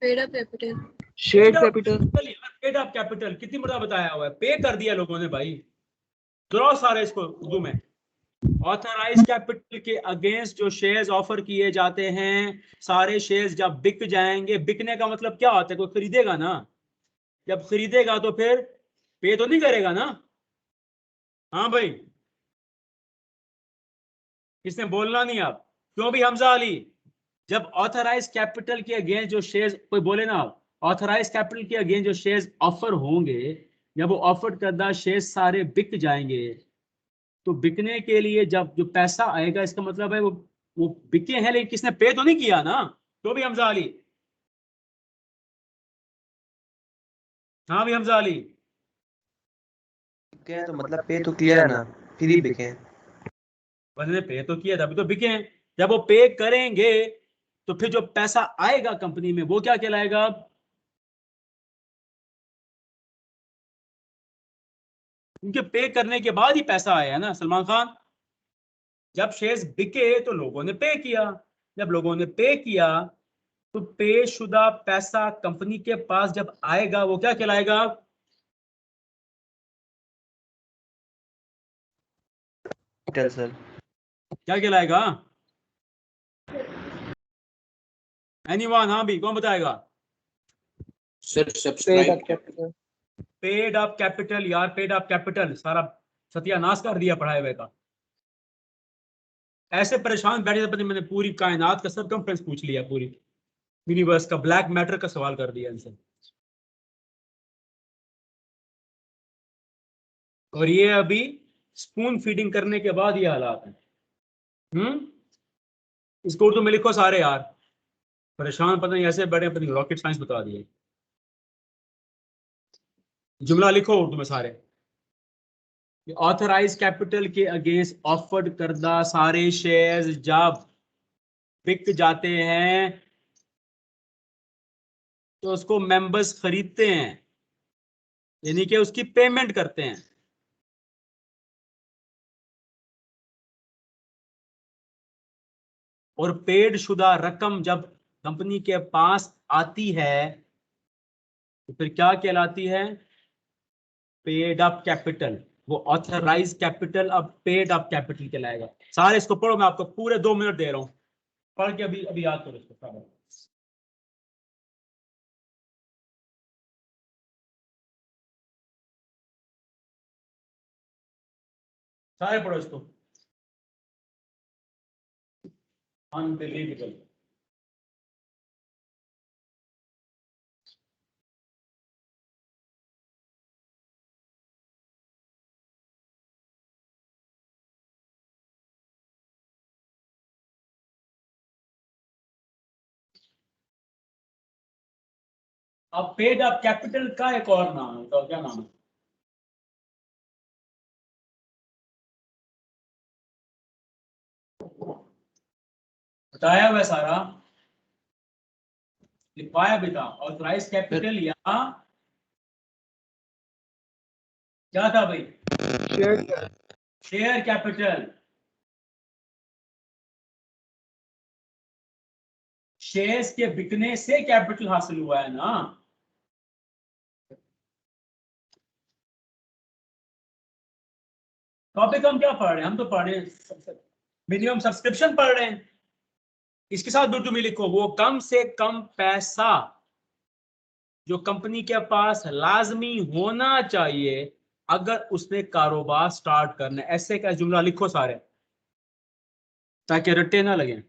Paid up capital. Share capital. Paid up capital कितनी मरतबा बताया हुआ है? पे कर दिया लोगों ने भाई। दोहराओ सारे इसको उर्दू में। ऑथराइज कैपिटल के अगेंस्ट जो शेयर्स ऑफर किए जाते हैं, सारे शेयर्स जब बिक जाएंगे, बिकने का मतलब क्या होता है? कोई खरीदेगा ना, जब खरीदेगा तो फिर पे तो नहीं करेगा ना। हाँ भाई, किसने बोलना नहीं आप? क्यों भी हमजा अली? जब ऑथराइज कैपिटल के अगेंस्ट जो शेयर्स, कोई बोले ना आप, ऑथराइज कैपिटल के अगेंस्ट जो शेयर्स ऑफर होंगे, जब वो ऑफर करदा शेयर्स सारे बिक जाएंगे तो बिकने के लिए जब जो पैसा आएगा, इसका मतलब है वो बिके हैं, लेकिन किसने पे तो नहीं किया ना। तो भी हमजा अली, हाँ भी हमजा अली, बिके हैं तो मतलब पे तो क्लियर है ना, फिर ही बिके हैं। बंदे पे तो किया तभी तो बिके हैं। जब वो पे करेंगे तो फिर जो पैसा आएगा कंपनी में वो क्या कहलाएगा? उनके पे करने के बाद ही पैसा आया है ना सलमान खान। जब शेयर्स बिके तो लोगों ने पे किया, जब लोगों ने पे किया तो पे शुदा पैसा कंपनी के पास जब आएगा वो क्या कहलाएगा? Capital sir. क्या कहलाएगा? एनीवन? हाँ भी, कौन बताएगा? Paid up capital. Paid up capital. यार पेड अप कैपिटल सारा सत्यानाश कर दिया पढ़ाए हुए का। ऐसे परेशान बैठे थे, मैंने पूरी कायनात का सरकमफ्रेंस पूछ लिया, पूरी यूनिवर्स का, ब्लैक मैटर का सवाल कर दिया इनसे। और ये अभी स्पून फीडिंग करने के बाद ये हालात है। इसको उर्दू में लिखो सारे यार, परेशान पता नहीं ऐसे बड़े अपनी रॉकेट साइंस बता दिए। जुमला लिखो उर्दू में सारे। ऑथराइज कैपिटल के अगेंस्ट ऑफर्ड करदा सारे शेयर्स जब बिक जाते हैं तो उसको मेंबर्स खरीदते हैं, यानी कि उसकी पेमेंट करते हैं। और पेड शुदा रकम जब कंपनी के पास आती है तो फिर क्या कहलाती है? Paid up capital. वो ऑथराइज कैपिटल अब पेड अप कैपिटल कहलाएगा। सारे इसको पढ़ो, मैं आपको पूरे 2 मिनट दे रहा हूं, पढ़ के अभी अभी याद करो इसको सारा। सारे पढ़ो इसको। अनबिलीवेबल। अब पेड अप कैपिटल का एक और नाम है, तो क्या नाम है? बताया हुआ सारा, लिखवाया भी था। ऑथराइज कैपिटल या क्या था भाई? Share capital. शेयर्स के बिकने से कैपिटल हासिल हुआ है ना। टॉपिक हम क्या पढ़ रहे हैं? हम तो पढ़ रहे हैं मिनिमम सब्सक्रिप्शन पढ़ रहे हैं। इसके साथ उर्दू में लिखो, वो कम से कम पैसा जो कंपनी के पास लाजमी होना चाहिए अगर उसने कारोबार स्टार्ट करना है। ऐसे का जुमला लिखो सारे ताकि रट्टे ना लगे।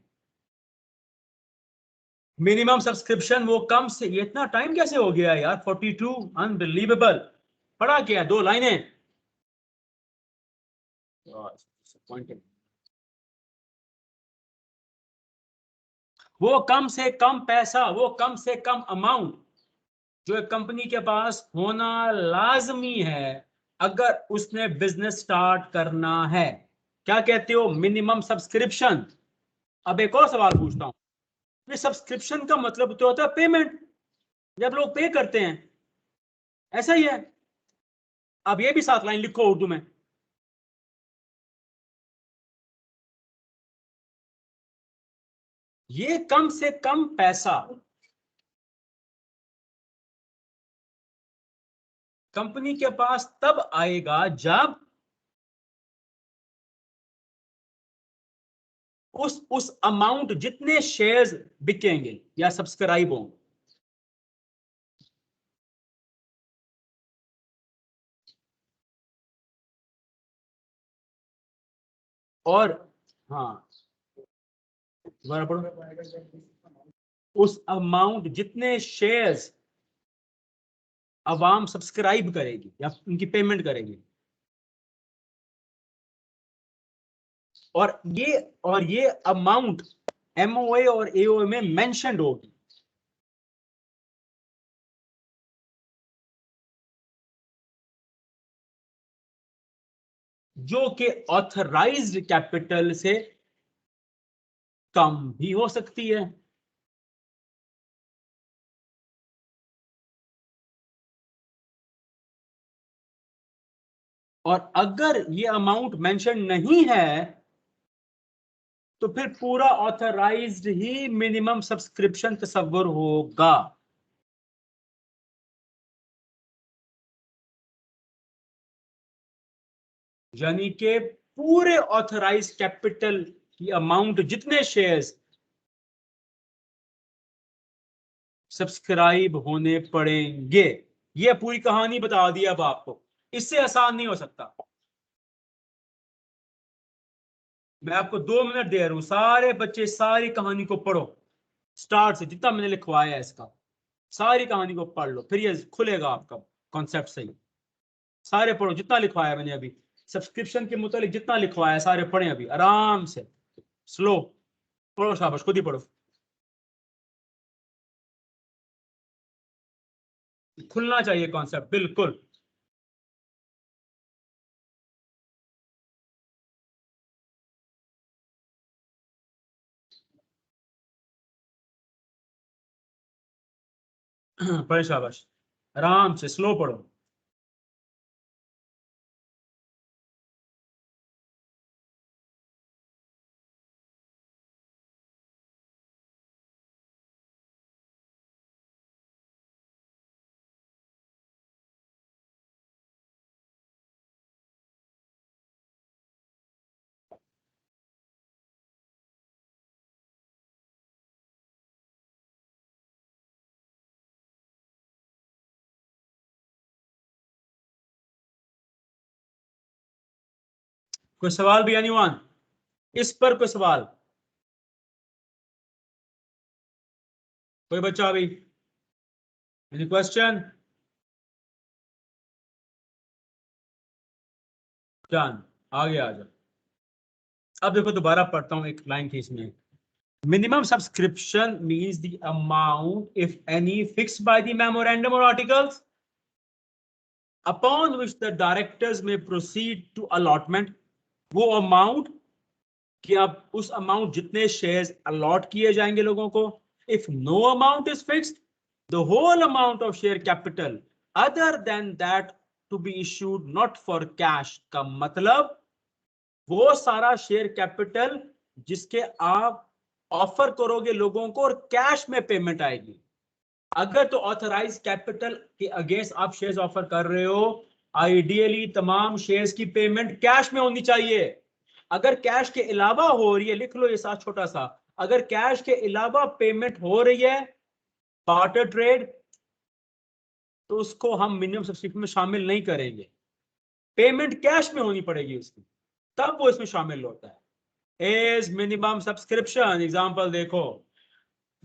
मिनिमम सब्सक्रिप्शन वो कम से, ये इतना टाइम कैसे हो गया यार? 42, अनबिलीवेबल। पढ़ा क्या? 2 लाइनें। वो कम से कम पैसा, वो कम से कम अमाउंट जो एक कंपनी के पास होना लाजमी है अगर उसने बिजनेस स्टार्ट करना है, क्या कहते हो? Minimum subscription. अब एक और सवाल पूछता हूं, ये सब्सक्रिप्शन का मतलब तो होता है पेमेंट, जब लोग पे करते हैं, ऐसा ही है। अब ये भी 7 लाइन लिखो उर्दू में। ये कम से कम पैसा कंपनी के पास तब आएगा जब उस अमाउंट जितने शेयर्स बिकेंगे या सब्सक्राइब होंगे। और हाँ, दोबारा पढ़ो। उस अमाउंट जितने शेयर्स अवाम सब्सक्राइब करेगी या उनकी पेमेंट करेगी। और ये अमाउंट MOA और AOA में मेंशन्ड होगी। जो कि ऑथराइज्ड कैपिटल से कम भी हो सकती है। और अगर ये अमाउंट मेंशन नहीं है तो फिर पूरा ऑथराइज्ड ही मिनिमम सब्सक्रिप्शन तस्वर होगा। यानी कि पूरे ऑथराइज कैपिटल की अमाउंट जितने शेयर्स सब्सक्राइब होने पड़ेंगे। ये पूरी कहानी बता दी अब आपको, इससे आसान नहीं हो सकता। मैं आपको 2 मिनट दे रहा हूं, सारे बच्चे सारी कहानी को पढ़ो स्टार्ट से, जितना मैंने लिखवाया है इसका सारी कहानी को पढ़ लो, फिर ये खुलेगा आपका कॉन्सेप्ट सही। सारे पढ़ो जितना लिखवाया मैंने अभी, सब्सक्रिप्शन के मुतालिक जितना लिखवाया सारे पढ़े अभी आराम से, स्लो पढ़ो, शाबाश खुद ही पढ़ो। खुलना चाहिए कॉन्सेप्ट बिल्कुल। पढ़े शाबाश, आराम से स्लो पढ़ो। कोई सवाल भी एनीवन इस पर? कोई सवाल? कोई बच्चा अभी? Any question? जान आगे आ जाओ। अब देखो दोबारा पढ़ता हूं, एक लाइन थी इसमें। Minimum subscription means the amount if any fixed by the memorandum और articles upon which the directors may proceed to allotment. वो अमाउंट कि अब उस अमाउंट जितने शेयर्स अलॉट किए जाएंगे लोगों को। If no amount is fixed the whole amount of share capital other than that to be issued not for cash. का मतलब वो सारा शेयर कैपिटल जिसके आप ऑफर करोगे लोगों को और कैश में पेमेंट आएगी। अगर तो ऑथराइज कैपिटल के अगेंस्ट आप शेयर्स ऑफर कर रहे हो, आइडियली तमाम शेयर्स की पेमेंट कैश में होनी चाहिए। अगर कैश के अलावा हो रही है, लिख लो ये साथ छोटा सा, अगर कैश के अलावा पेमेंट हो रही है बार्टर ट्रेड, तो उसको हम मिनिमम सब्सक्रिप्शन में शामिल नहीं करेंगे। पेमेंट कैश में होनी पड़ेगी उसकी, तब वो इसमें शामिल होता है। एज मिनिमम सब्सक्रिप्शन एग्जांपल देखो,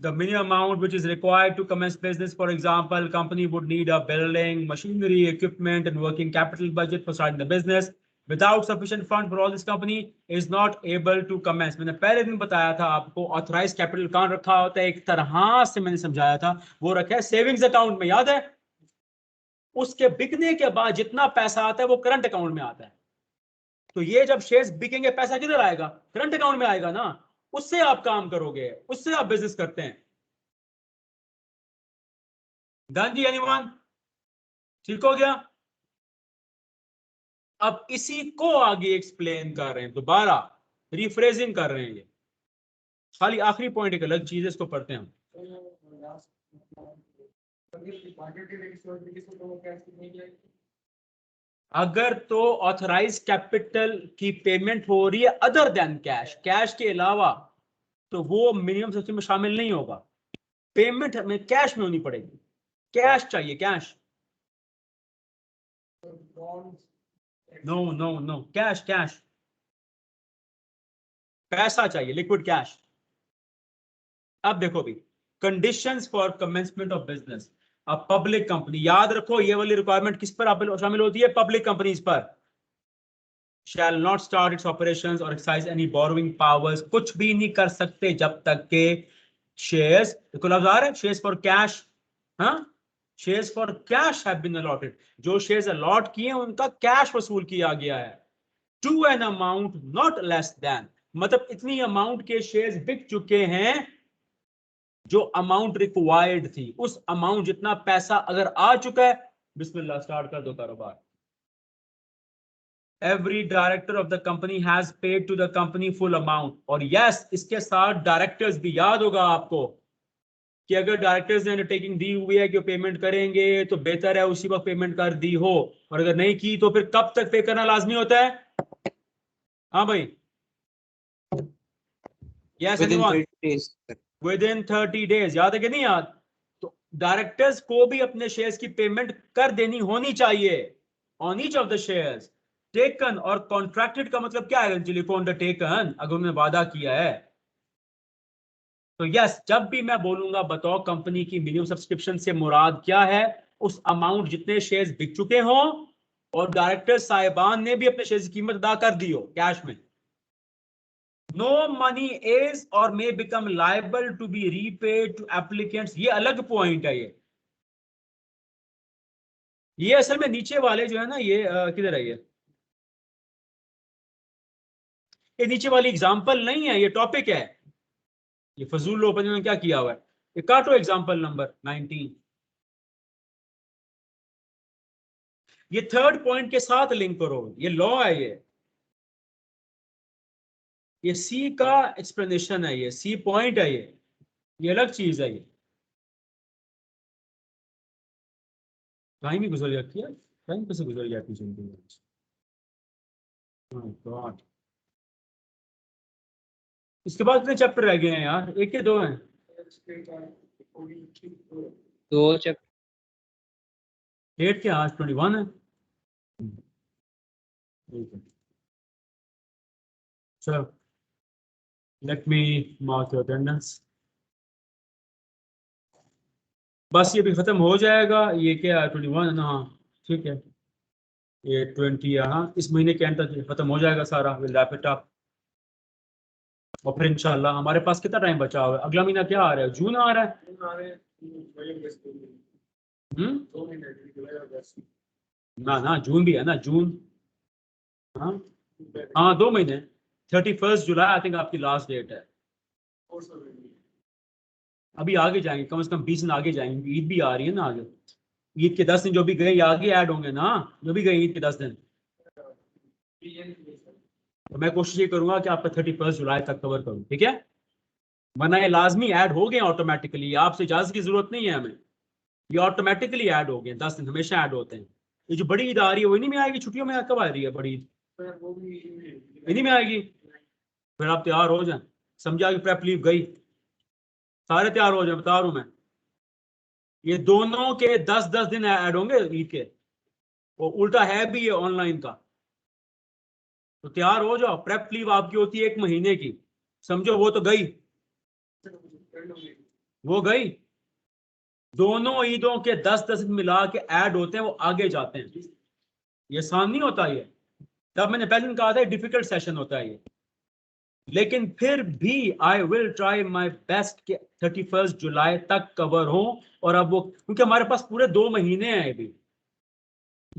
the minimum amount which is required to commence business. For example, company would need a building, machinery, equipment, and working capital budget for starting the business. Without sufficient fund for all, this company is not able to commence. मैंने पहले दिन बताया था आपको authorise capital कहाँ रखा होता है, एक तरह से मैंने समझाया था, वो रखा है सेविंग्स अकाउंट में, याद है? उसके बिकने के बाद जितना पैसा आता है वो करंट अकाउंट में आता है। तो ये जब शेयर्स बिकेंगे पैसा किधर आएगा? करंट अकाउंट में आएगा ना, उससे आप काम करोगे, उससे आप बिजनेस करते हैं। डन जी एनीवन? ठीक हो गया? अब इसी को आगे एक्सप्लेन कर रहे हैं, दोबारा रिफ्रेजिंग कर रहे हैं। ये खाली आखिरी पॉइंट एक अलग चीज है, इसको पढ़ते हैं हम। अगर तो ऑथराइज कैपिटल की पेमेंट हो रही है अदर देन कैश, कैश के अलावा, तो वो मिनिमम सब्सिडी में शामिल नहीं होगा। पेमेंट हमें कैश में होनी पड़ेगी, कैश चाहिए, cash. No no no, cash cash, पैसा चाहिए, लिक्विड कैश। अब देखो भी, conditions for commencement of business. अब पब्लिक कंपनी, याद रखो ये वाली रिक्वायरमेंट किस पर शामिल होती है? पब्लिक कंपनीज पर। shall not start its operations or exercise any borrowing powers, कुछ भी नहीं कर सकते जब तक के shares, देखो लफ्ज आ रहा है, shares for cash, हाँ, shares for cash have been allotted, जो shares allot किए हैं उनका cash वसूल किया गया है, to an amount not less than, मतलब इतनी अमाउंट के शेयर्स बिक चुके हैं जो अमाउंट रिक्वायर्ड थी, उस अमाउंट जितना पैसा अगर आ चुका है, बिस्मिल्लाह स्टार्ट कर दो कारोबार। Every director of the company has paid to the company full amount, और yes, इसके साथ डायरेक्टर्स भी, याद होगा आपको कि अगर डायरेक्टर्स ने अंडरटेकिंग दी हुई है कि पेमेंट करेंगे तो बेहतर है उसी वक्त पेमेंट कर दी हो, और अगर नहीं की तो फिर कब तक पे करना लाजमी होता है? हाँ भाई, yes, Within anyone? 30 days. Within 30 days, याद है कि नहीं याद? तो डायरेक्टर्स को भी अपने शेयर्स की पेमेंट कर देनी होनी चाहिए on each of the shares. Taken और कॉन्ट्रैक्टेड का मतलब क्या है? अंडरटेकन, अगर उन्होंने वादा किया है तो यस, जब भी मैं बोलूंगा बताओ कंपनी की मिनिमम सब्सक्रिप्शन से मुराद क्या है, उस अमाउंट जितने शेयर्स बिक चुके हों और डायरेक्टर साहिबान ने भी अपने शेयर्स की कीमत अदा कर दी हो कैश में। No money is or may become liable to be repaid to applicants, ये अलग पॉइंट है। ये असल में नीचे वाले जो है ना, ये किधर है, ये नीचे वाली एग्जांपल नहीं है, ये टॉपिक है। ये फजूल लोग ने क्या किया हुआ है, ये काटो एग्जांपल नंबर 19, ये थर्ड पॉइंट के साथ लिंक करो, ये लॉ है, ये सी का एक्सप्लेनेशन है, ये सी पॉइंट है, ये अलग चीज है। ये टाइम ही गुजर जाती है, टाइम कैसे गुजर जाती है? गॉड, इसके बाद कितने चैप्टर रह गए हैं यार? एक के दो हैं? 2 चैप्टर। 8 के आज 21 है। So let me mark your attendance. बस ये भी खत्म हो जाएगा। ये क्या 21 है ना? हाँ ठीक है, ये 20 है। हाँ, इस महीने के एंड तक खत्म हो जाएगा सारा, विल रैप इट अप। और फिर इंशाल्लाह हमारे पास कितना टाइम बचा हुआ है? अगला महीना क्या आ रहा है? जून आ रहा है। ना जून भी है ना, जून। हाँ हाँ, 2 महीने। 31 जुलाई आई थिंक आपकी लास्ट डेट है। अभी आगे जाएंगे, कम से कम 20 दिन आगे जाएंगे। ईद भी आ रही है ना आगे, ईद के 10 दिन जो भी गए ये आगे ऐड होंगे ना, जो भी गए ईद के 10 दिन। तो मैं कोशिश ये करूंगा कि आपका 31 जुलाई तक कवर करूं, ठीक है? वरना ये लाजमी ऐड हो गए ऑटोमेटिकली, आपसे इजाजत की जरूरत नहीं है हमें, ये ऑटोमेटिकली ऐड हो गए। 10 दिन हमेशा ऐड होते हैं। ये जो बड़ी ईद आ रही है वो इन्हीं में आएगी, छुट्टियों में कब आ रही है बड़ी ईद? इन्हीं में आएगी। फिर आप तैयार हो जाए, समझा कि प्रेप लीव गई, सारे तैयार हो जाए, बता रहा हूं मैं। ये दोनों के 10-10 दिन ऐड होंगे ईद के, वो उल्टा है भी ये ऑनलाइन का। तो तैयार हो जाओ, प्रेप लीव आपकी होती है 1 महीने की, समझो वो तो गई, वो गई। दोनों ईदों के 10-10 दिन मिला के ऐड होते हैं, वो आगे जाते हैं। ये आसान नहीं होता ये, तब मैंने पहले दिन कहा था डिफिकल्ट सेशन होता है ये, लेकिन फिर भी I will try my best कि 31 जुलाई तक कवर हो। और अब वो, क्योंकि हमारे पास पूरे 2 महीने हैं अभी।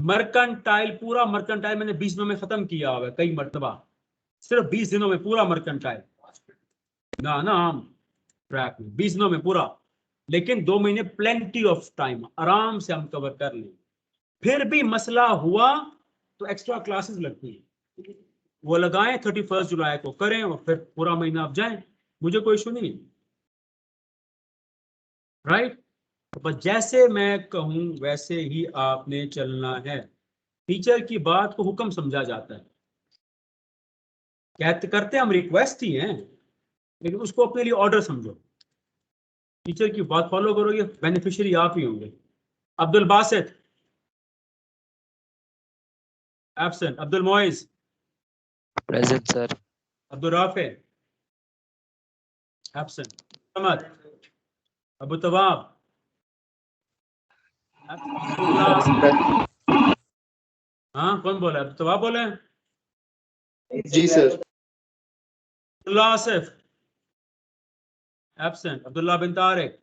मर्केंटाइल, पूरा मर्केंटाइल मैंने 20 दिनों में खत्म किया हुआ है कई मरतबा, सिर्फ 20 दिनों में पूरा मर्केंटाइल ना हम ट्रैक में 20 दिनों में पूरा। लेकिन 2 महीने प्लेंटी ऑफ टाइम, आराम से हम कवर कर लें। फिर भी मसला हुआ तो एक्स्ट्रा क्लासेस लगती हैं, वो लगाएं, 31 जुलाई को करें और फिर पूरा महीना आप जाएं, मुझे कोई इशू नहीं, राइट? तो बस जैसे मैं कहूं वैसे ही आपने चलना है। टीचर की बात को हुक्म समझा जाता है, कहते करते हम रिक्वेस्ट ही हैं, लेकिन उसको अपने लिए ऑर्डर समझो। टीचर की बात फॉलो करोगे, बेनिफिशियरी आप ही होंगे। Abdul Basit absent, Abdul Moiz present sir. Abdul Rafe absent, Ahmad, Abu Tawab, हाँ कौन बोला? अबू तवाब बोले? जी sir. Abdullah Asif. Absent. Abdullah bin Tariq.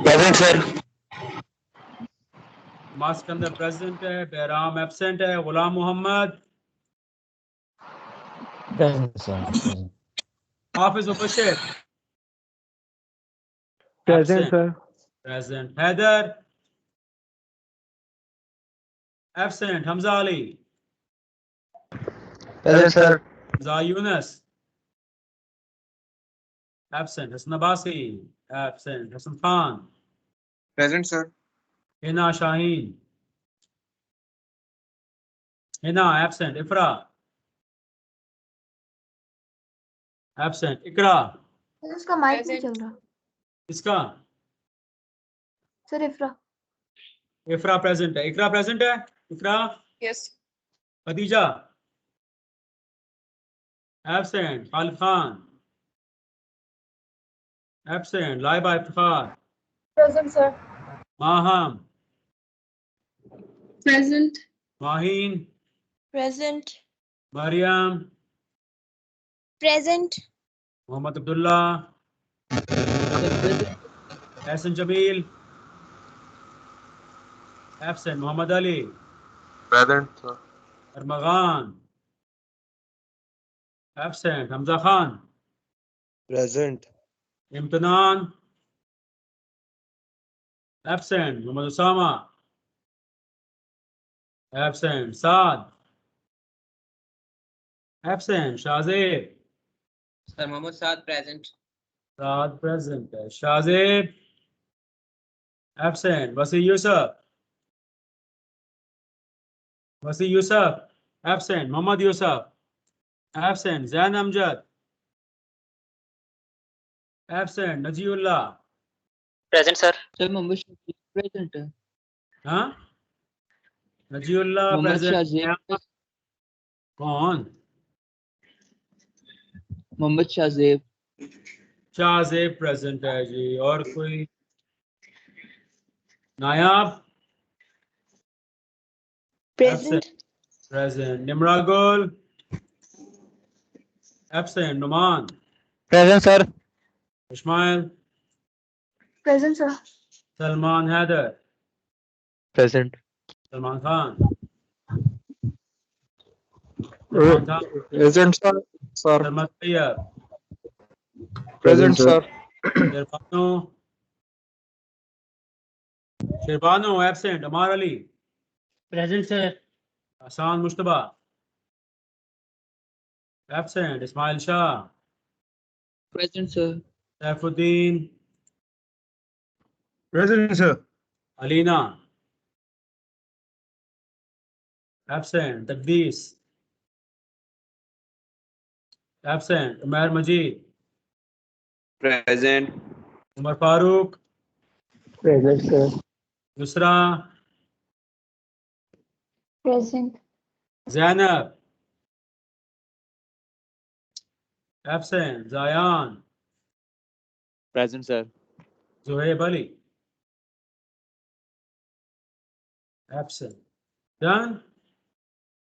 Present, sir. Maskandar present है, बैराम एब्सेंट है, Ghulam Mohammad, Present, sir. Present. Hafiz Mubashir, Present, sir. Present, Haider absent, Hamza Ali, Present, sir. Hamza Younus absent, Hasan Abbasi absent, Hasan Khan, present sir. Hina Shaheen, Hina absent, Ifra absent, इकरा, उसका माइक नहीं चल रहा इसका सर। इफ्रा इफरा प्रेजेंट है, इकरा प्रेजेंट है, Iqra, yes. Khadija absent, Khalid Khan absent, Laiba Iftikhar, present sir. Maham, present. Maheen, present. Mariam, present. Mohammad Abdullah, Ehsan Jamil absent, Mohammad Ali, present sir. Armaghan absent, Hamza Khan, present. Imtinan absent, Mohammad Usama absent, Saad absent, Shahzeb, sir Mohammad Saad present. Saad present है, Shahzeb absent, Wasi Yusuf, Wasi Yusuf absent, Mohammad Yusuf absent, Zain Amjad absent, Najeebullah, Present, sir. Sir Mohammad Shajeeb present है। हाँ नजीउल्लाह Mohammad present, शाजीब। कौन? Mohammad शाजीब। Shahzeb present है जी। और कोई? नायाब present. Present, Nimra Gul absent, Numan, Present, sir. Ismail, present sir. Salman Haider, Present. Salman Khan, Salman Khan, present sir. Sir. Salman Tayyab, present sir. Sherbano, Sherbano absent, Ammar Ali, present sir. Hassan Mushtaba absent, Ismail Shah, present sir. Saifuddin, present sir. Alina absent, Taqdees absent, Umar Majeed, present. Umar Farooq, Present, sir. Yusra, present. Zainab absent, Zayan, Present, sir. Zuhaib Ali absent. Done.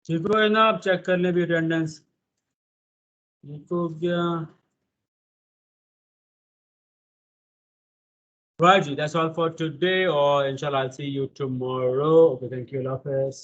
ठीक हो ना? आप check कर लें भी attendance. ठीक हो गया। Right, that's all for today, or inshallah I'll see you tomorrow. Okay, thank you, Allah Hafiz.